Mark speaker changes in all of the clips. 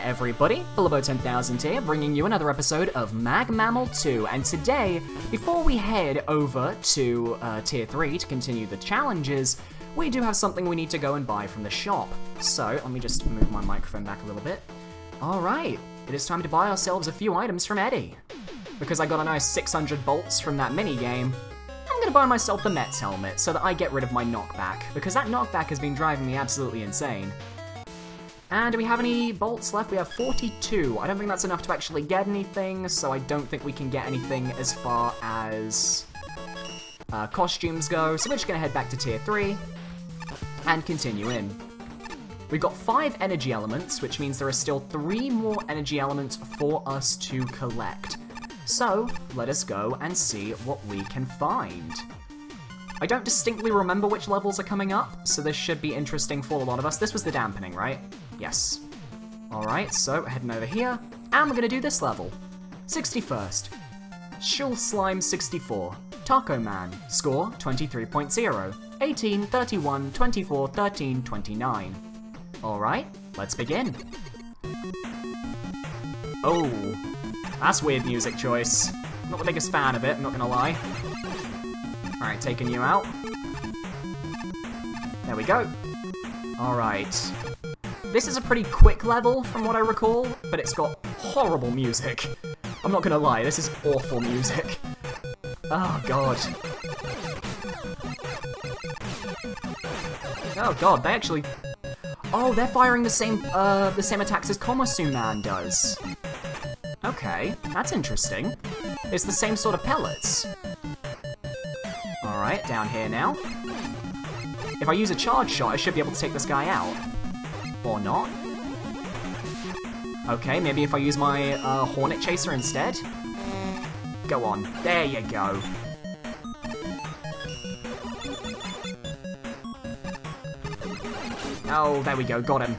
Speaker 1: everybody, Philabo10000 here, bringing you another episode of Mag Mammal 2, and today, before we head over to Tier 3 to continue the challenges, we do have something we need to go and buy from the shop. So, let me just move my microphone back a little bit. Alright, it is time to buy ourselves a few items from Eddie. Because I got a nice 600 bolts from that minigame, I'm gonna buy myself the Mets helmet so that I get rid of my knockback, because that knockback has been driving me absolutely insane. And do we have any bolts left? We have 42. I don't think that's enough to actually get anything, so I don't think we can get anything as far as costumes go, so we're just gonna head back to Tier 3 and continue in. We've got 5 energy elements, which means there are still 3 more energy elements for us to collect. So, let us go and see what we can find. I don't distinctly remember which levels are coming up, so this should be interesting for a lot of us. This was the dampening, right? Yes. Alright, so heading over here, and we're gonna do this level. 61st. Shul Slime 64. Taco Man. Score 23.0. 18, 31, 24, 13, 29. Alright, let's begin. Oh. That's weird music choice. Not the biggest fan of it, I'm not gonna lie. Alright, taking you out. There we go. Alright. This is a pretty quick level from what I recall, but it's got horrible music. I'm not gonna lie, this is awful music. Oh god. Oh god, they actually... Oh, they're firing the same attacks as Concepcion Man does. Okay, that's interesting. It's the same sort of pellets. Alright, down here now. If I use a charge shot, I should be able to take this guy out. Or not. Okay, maybe if I use my Hornet Chaser instead. Go on. There you go. Oh, there we go. Got him.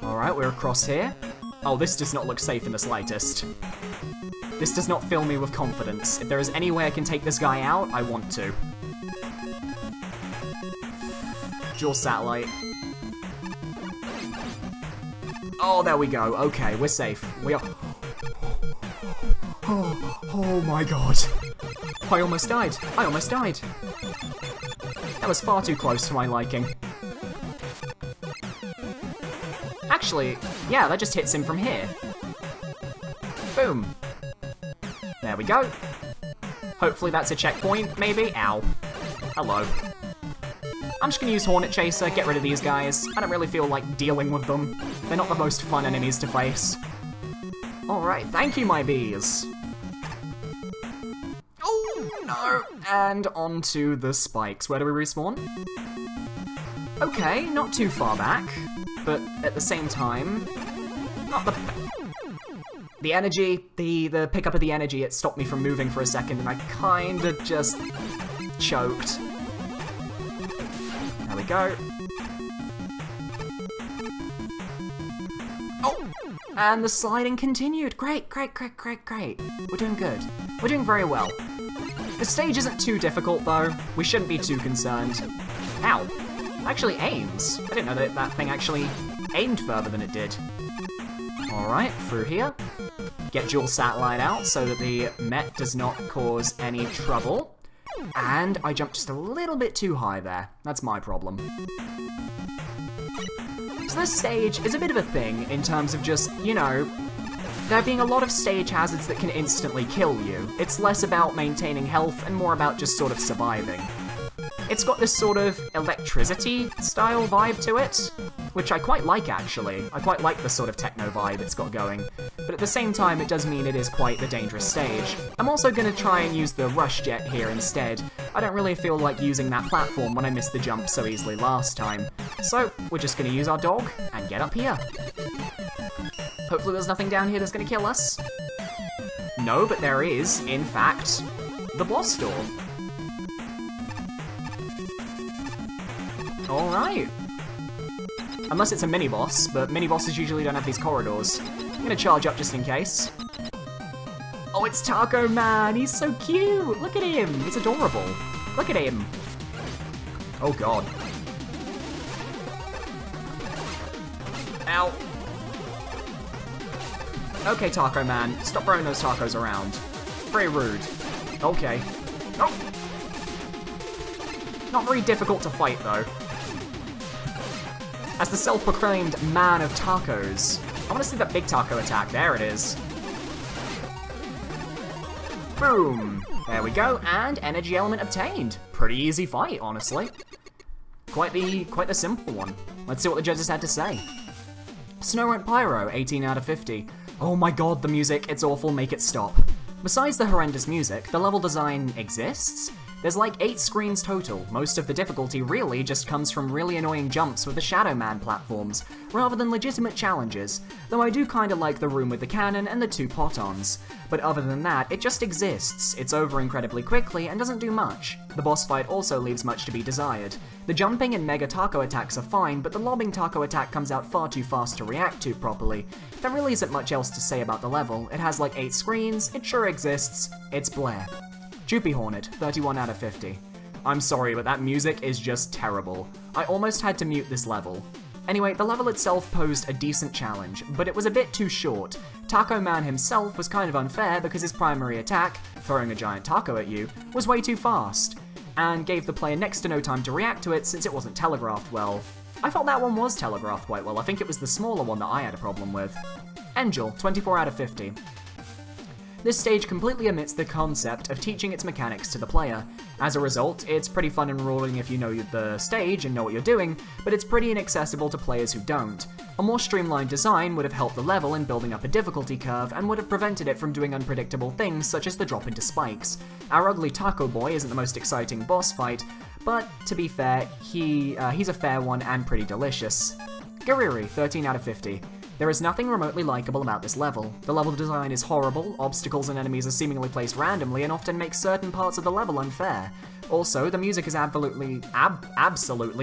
Speaker 1: Alright, we're across here. Oh, this does not look safe in the slightest. This does not fill me with confidence. If there is any way I can take this guy out, I want to. Dual satellite. Oh, there we go. Okay, we're safe. We are... Oh my god. I almost died. I almost died. That was far too close for my liking. Actually, yeah, that just hits him from here. Boom. There we go. Hopefully that's a checkpoint, maybe? Ow. Hello. I'm just gonna use Hornet Chaser, get rid of these guys. I don't really feel like dealing with them. They're not the most fun enemies to face. Alright, thank you, my bees. Oh, no. And onto the spikes. Where do we respawn? Okay, not too far back. But at the same time, not the energy, the pickup of the energy, it stopped me from moving for a second, and I kinda just choked. There we go. Oh! And the sliding continued. Great, great, great, great, great. We're doing good. We're doing very well. The stage isn't too difficult, though. We shouldn't be too concerned. Ow. Actually aims. I didn't know that that thing actually aimed further than it did. Alright, through here. Get dual satellite out so that the Met does not cause any trouble. And I jumped just a little bit too high there. That's my problem. So this stage is a bit of a thing in terms of just, you know, there being a lot of stage hazards that can instantly kill you. It's less about maintaining health and more about just sort of surviving. It's got this sort of electricity-style vibe to it, which I quite like, actually. I quite like the sort of techno vibe it's got going. But at the same time, it does mean it is quite the dangerous stage. I'm also going to try and use the rush jet here instead. I don't really feel like using that platform when I missed the jump so easily last time. So, we're just going to use our dog and get up here. Hopefully there's nothing down here that's going to kill us. No, but there is, in fact, the boss door. Alright. Unless it's a mini-boss, but mini-bosses usually don't have these corridors. I'm gonna charge up just in case. Oh, it's Taco Man! He's so cute! Look at him! He's adorable. Look at him! Oh god. Ow. Okay, Taco Man, stop throwing those tacos around. Very rude. Okay. Oh! Not very difficult to fight, though. As the self-proclaimed man of tacos, I want to see that big taco attack. There it is. Boom! There we go, and energy element obtained. Pretty easy fight, honestly. Quite the simple one. Let's see what the judges had to say. Snow Went Pyro, 18 out of 50. Oh my god, the music, it's awful, make it stop. Besides the horrendous music, the level design exists. There's like 8 screens total. Most of the difficulty really just comes from really annoying jumps with the Shadow Man platforms, rather than legitimate challenges, though I do kinda like the room with the cannon and the 2 pot-ons. But other than that, it just exists, it's over incredibly quickly, and doesn't do much. The boss fight also leaves much to be desired. The jumping and mega taco attacks are fine, but the lobbing taco attack comes out far too fast to react to properly. There really isn't much else to say about the level. It has like 8 screens, it sure exists, it's bleh. Droopy Hornet, 31 out of 50. I'm sorry, but that music is just terrible. I almost had to mute this level. Anyway, the level itself posed a decent challenge, but it was a bit too short. Taco Man himself was kind of unfair because his primary attack, throwing a giant taco at you, was way too fast, and gave the player next to no time to react to it since it wasn't telegraphed well. I felt that one was telegraphed quite well. I think it was the smaller one that I had a problem with. Angel, 24 out of 50. This stage completely omits the concept of teaching its mechanics to the player. As a result, it's pretty fun and rewarding if you know the stage and know what you're doing, but it's pretty inaccessible to players who don't. A more streamlined design would have helped the level in building up a difficulty curve and would have prevented it from doing unpredictable things such as the drop into spikes. Our ugly Taco Boy isn't the most exciting boss fight, but to be fair, he's a fair one and pretty delicious. Gariri, 13 out of 50. There is nothing remotely likable about this level. The level design is horrible, obstacles and enemies are seemingly placed randomly and often make certain parts of the level unfair. Also, the music is absolutely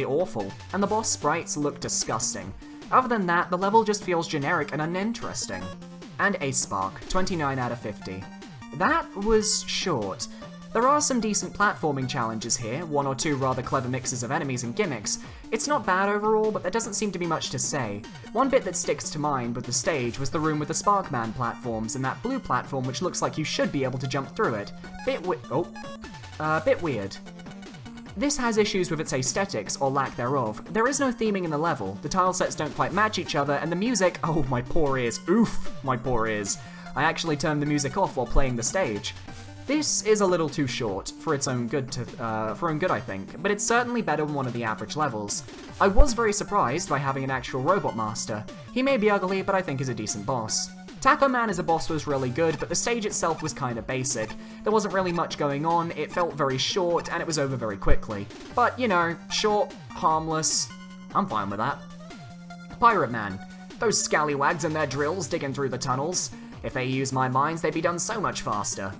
Speaker 1: awful, and the boss sprites look disgusting. Other than that, the level just feels generic and uninteresting. And Ace Spark, 29 out of 50. That was short. There are some decent platforming challenges here, 1 or 2 rather clever mixes of enemies and gimmicks. It's not bad overall, but there doesn't seem to be much to say. One bit that sticks to mind with the stage was the room with the Sparkman platforms and that blue platform which looks like you should be able to jump through it. Bit weird. This has issues with its aesthetics, or lack thereof. There is no theming in the level, the tile sets don't quite match each other, and the music— oh my poor ears, oof, my poor ears. I actually turned the music off while playing the stage. This is a little too short, for its own good, I think, but it's certainly better than one of the average levels. I was very surprised by having an actual robot master. He may be ugly, but I think is a decent boss. Taco Man as a boss was really good, but the stage itself was kinda basic. There wasn't really much going on, it felt very short, and it was over very quickly. But, you know, short, harmless, I'm fine with that. Pirate Man. Those scallywags and their drills digging through the tunnels. If they used my mines, they'd be done so much faster.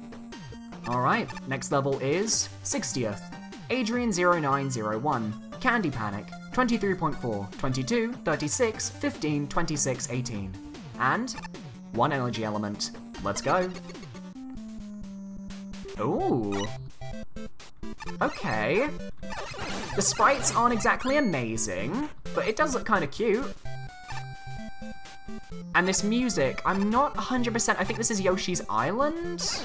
Speaker 1: Alright, next level is 60th. Adrian0901. Candy Panic. 23.4, 22, 36, 15, 26, 18. And 1 energy element. Let's go. Ooh. Okay. The sprites aren't exactly amazing, but it does look kind of cute. And this music, I'm not 100%, I think this is Yoshi's Island?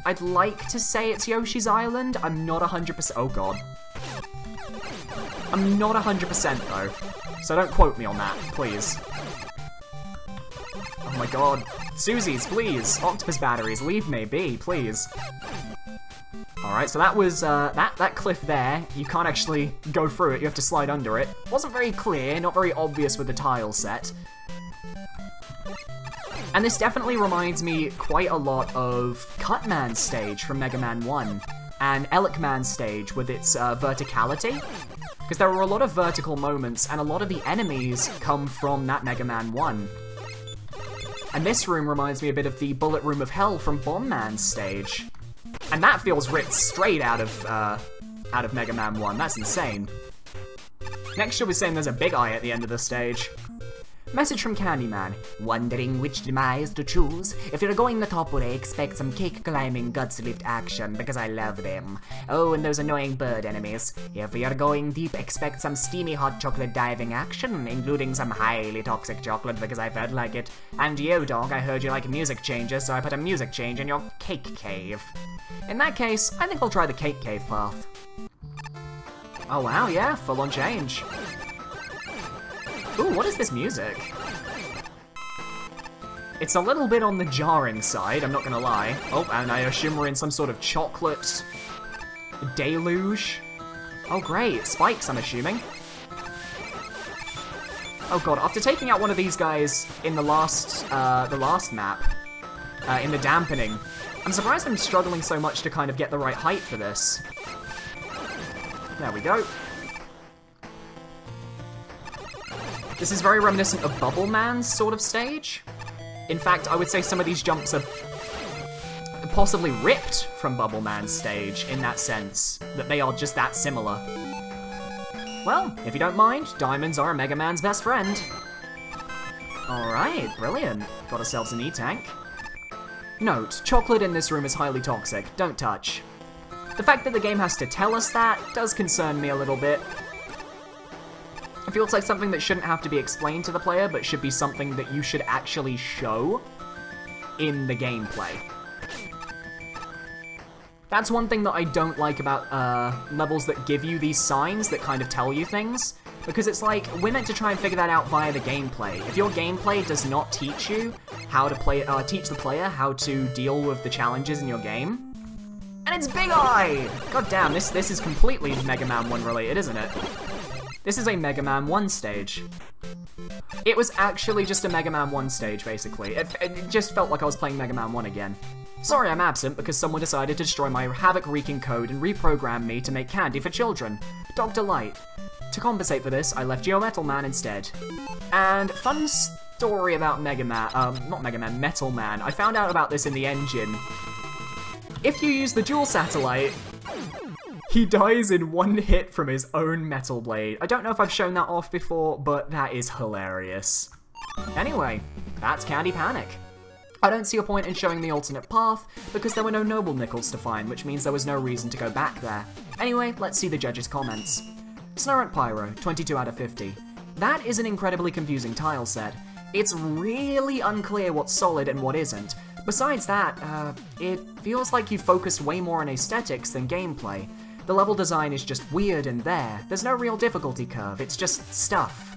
Speaker 1: I'd like to say it's Yoshi's Island, I'm not 100%, oh god. I'm not 100% though, so don't quote me on that, please. Oh my god. Susie's, please, octopus batteries, leave me be, please. Alright, so that was, that cliff there, you can't actually go through it, you have to slide under it. Wasn't very clear, not very obvious with the tile set. And this definitely reminds me quite a lot of Cutman's stage from Mega Man 1, and Elecman's stage with its verticality. Because there were a lot of vertical moments, and a lot of the enemies come from that Mega Man 1. And this room reminds me a bit of the Bullet Room of Hell from Bomb Man's stage. And that feels ripped straight out of Mega Man 1, that's insane. Next you'll be saying there's a big eye at the end of the stage. Message from Candyman. Wondering which demise to choose? If you're going the top way, expect some cake climbing guts lift action, because I love them. Oh, and those annoying bird enemies. If you're going deep, expect some steamy hot chocolate diving action, including some highly toxic chocolate, because I felt like it. And you, dog, I heard you like music changes, so I put a music change in your cake cave. In that case, I think I'll try the cake cave path. Oh wow, yeah, full on change. Ooh, what is this music? It's a little bit on the jarring side, I'm not gonna lie. Oh, and I assume we're in some sort of chocolate deluge. Oh great, spikes I'm assuming. Oh god, after taking out one of these guys in the last map, in the dampening, I'm surprised I'm struggling so much to kind of get the right height for this. There we go. This is very reminiscent of Bubble Man's sort of stage. In fact, I would say some of these jumps are possibly ripped from Bubble Man's stage in that sense, that they are just that similar. Well, if you don't mind, diamonds are a Mega Man's best friend. Alright, brilliant. Got ourselves an E-tank. Note, chocolate in this room is highly toxic. Don't touch. The fact that the game has to tell us that does concern me a little bit. It feels like something that shouldn't have to be explained to the player, but should be something that you should actually show in the gameplay. That's one thing that I don't like about levels that give you these signs that kind of tell you things, because it's like, we're meant to try and figure that out via the gameplay. If your gameplay does not teach you how to play, teach the player how to deal with the challenges in your game, and it's Big Eye! God damn, this is completely Mega Man 1 related, isn't it? This is a Mega Man 1 stage. It was actually just a Mega Man 1 stage, basically. It just felt like I was playing Mega Man 1 again. Sorry I'm absent because someone decided to destroy my havoc-wreaking code and reprogram me to make candy for children. Dr. Light. To compensate for this, I left Metal Man instead. And fun story about Metal Man. I found out about this in the engine. If you use the dual satellite, he dies in one hit from his own metal blade. I don't know if I've shown that off before, but that is hilarious. Anyway, that's Candy Panic. I don't see a point in showing the alternate path, because there were no noble nickels to find, which means there was no reason to go back there. Anyway, let's see the judges' comments. Snurrant Pyro, 22 out of 50. That is an incredibly confusing tile set. It's really unclear what's solid and what isn't. Besides that, it feels like you focused way more on aesthetics than gameplay. The level design is just weird and there's no real difficulty curve, it's just stuff.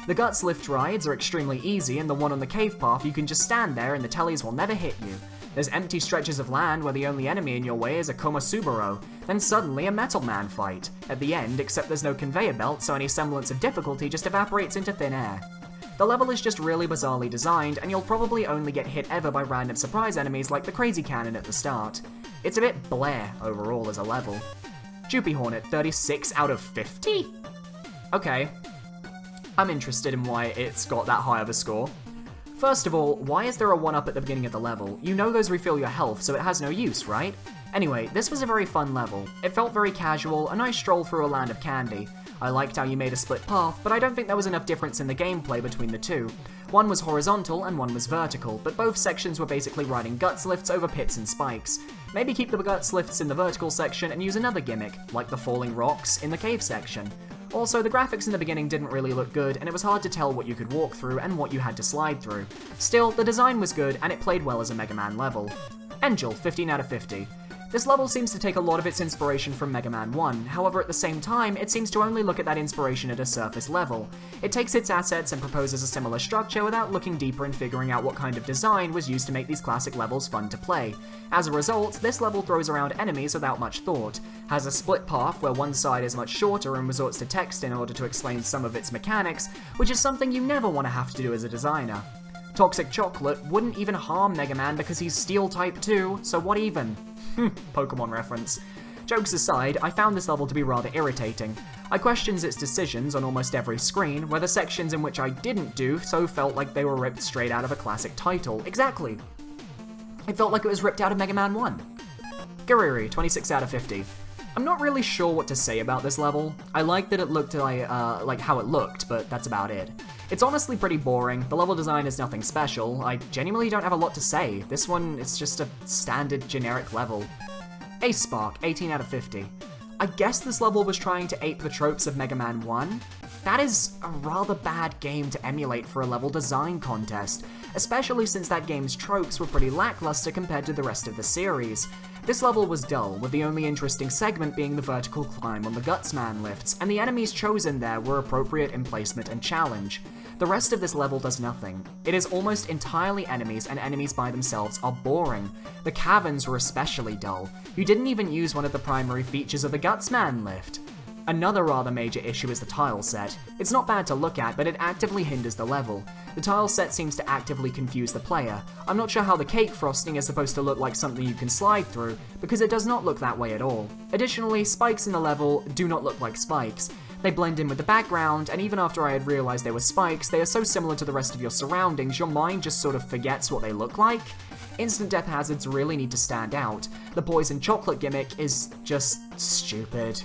Speaker 1: The Guts Lift rides are extremely easy, and the one on the cave path you can just stand there and the tellies will never hit you. There's empty stretches of land where the only enemy in your way is a Komasuburo, then suddenly a Metal Man fight at the end, except there's no conveyor belt, so any semblance of difficulty just evaporates into thin air. The level is just really bizarrely designed, and you'll probably only get hit ever by random surprise enemies like the Crazy Cannon at the start. It's a bit bleh overall as a level. Jupy Hornet, 36 out of 50? Okay. I'm interested in why it's got that high of a score. First of all, why is there a 1-up at the beginning of the level? You know those refill your health, so it has no use, right? Anyway, this was a very fun level. It felt very casual, a nice stroll through a land of candy. I liked how you made a split path, but I don't think there was enough difference in the gameplay between the two. One was horizontal and one was vertical, but both sections were basically riding guts lifts over pits and spikes. Maybe keep the guts lifts in the vertical section and use another gimmick, like the falling rocks in the cave section. Also, the graphics in the beginning didn't really look good, and it was hard to tell what you could walk through and what you had to slide through. Still, the design was good, and it played well as a Mega Man level. Angel, 15 out of 50. This level seems to take a lot of its inspiration from Mega Man 1, however at the same time, it seems to only look at that inspiration at a surface level. It takes its assets and proposes a similar structure without looking deeper and figuring out what kind of design was used to make these classic levels fun to play. As a result, this level throws around enemies without much thought, has a split path where one side is much shorter and resorts to text in order to explain some of its mechanics, which is something you never want to have to do as a designer. Toxic Chocolate wouldn't even harm Mega Man because he's Steel type too, so what even? Pokemon reference. Jokes aside, I found this level to be rather irritating. I questioned its decisions on almost every screen, where the sections in which I didn't do so felt like they were ripped straight out of a classic title. Exactly. It felt like it was ripped out of Mega Man 1. Gariri, 26 out of 50. I'm not really sure what to say about this level. I like that it looked like how it looked, but that's about it. It's honestly pretty boring, the level design is nothing special, I genuinely don't have a lot to say. This one is just a standard generic level. Ace Spark, 18 out of 50. I guess this level was trying to ape the tropes of Mega Man 1. That is a rather bad game to emulate for a level design contest, especially since that game's tropes were pretty lackluster compared to the rest of the series. This level was dull, with the only interesting segment being the vertical climb on the Gutsman lifts, and the enemies chosen there were appropriate in placement and challenge. The rest of this level does nothing. It is almost entirely enemies, and enemies by themselves are boring. The caverns were especially dull. You didn't even use one of the primary features of the Gutsman lift. Another rather major issue is the tile set. It's not bad to look at, but it actively hinders the level. The tile set seems to actively confuse the player. I'm not sure how the cake frosting is supposed to look like something you can slide through, because it does not look that way at all. Additionally, spikes in the level do not look like spikes. They blend in with the background, and even after I had realized they were spikes, they are so similar to the rest of your surroundings, your mind just sort of forgets what they look like. Instant death hazards really need to stand out. The poison chocolate gimmick is just stupid.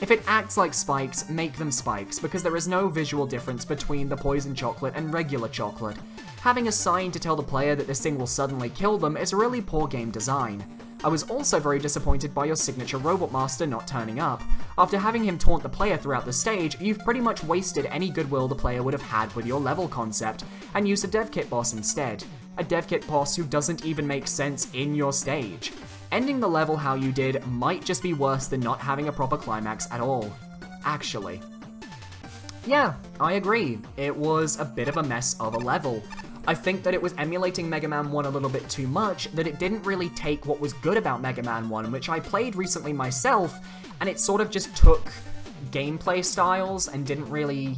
Speaker 1: If it acts like spikes, make them spikes, because there is no visual difference between the poison chocolate and regular chocolate. Having a sign to tell the player that this thing will suddenly kill them is really poor game design. I was also very disappointed by your signature Robot Master not turning up. After having him taunt the player throughout the stage, you've pretty much wasted any goodwill the player would have had with your level concept, and used a dev kit boss instead. A dev kit boss who doesn't even make sense in your stage. Ending the level how you did might just be worse than not having a proper climax at all. Actually. Yeah, I agree. It was a bit of a mess of a level. I think that it was emulating Mega Man 1 a little bit too much, that it didn't really take what was good about Mega Man 1, which I played recently myself, and it sort of just took gameplay styles and didn't really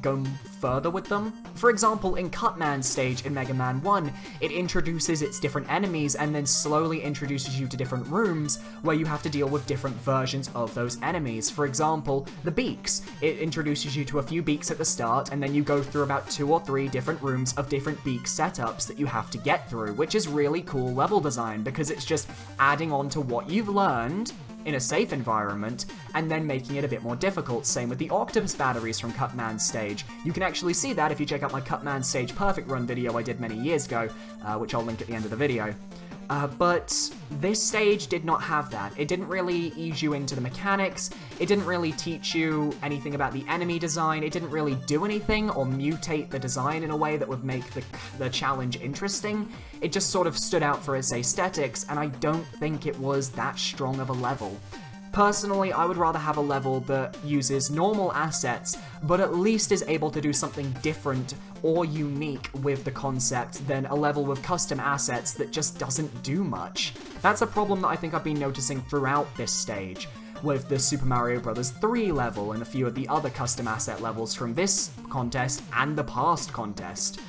Speaker 1: go further with them. For example, in Cutman's stage in Mega Man 1, it introduces its different enemies and then slowly introduces you to different rooms where you have to deal with different versions of those enemies. For example, the beaks. It introduces you to a few beaks at the start, and then you go through about 2 or 3 different rooms of different beak setups that you have to get through, which is really cool level design because it's just adding on to what you've learned in a safe environment, and then making it a bit more difficult. Same with the octopus batteries from Cutman's stage. You can actually see that if you check out my Cutman stage perfect run video I did many years ago, which I'll link at the end of the video. But this stage did not have that. It didn't really ease you into the mechanics, it didn't really teach you anything about the enemy design, it didn't really do anything or mutate the design in a way that would make the challenge interesting. It just sort of stood out for its aesthetics, and I don't think it was that strong of a level. Personally, I would rather have a level that uses normal assets, but at least is able to do something different or unique with the concept than a level with custom assets that just doesn't do much. That's a problem that I think I've been noticing throughout this stage, with the Super Mario Bros. 3 level and a few of the other custom asset levels from this contest and the past contest.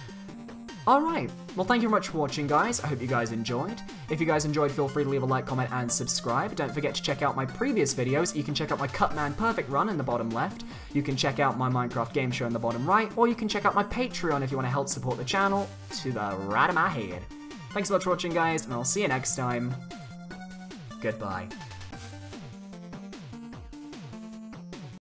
Speaker 1: Alright, well thank you very much for watching, guys. I hope you guys enjoyed. If you guys enjoyed, feel free to leave a like, comment, and subscribe. Don't forget to check out my previous videos. You can check out my Cutman Perfect Run in the bottom left, you can check out my Minecraft game show in the bottom right, or you can check out my Patreon if you want to help support the channel to the right of my head. Thanks so much for watching, guys, and I'll see you next time. Goodbye.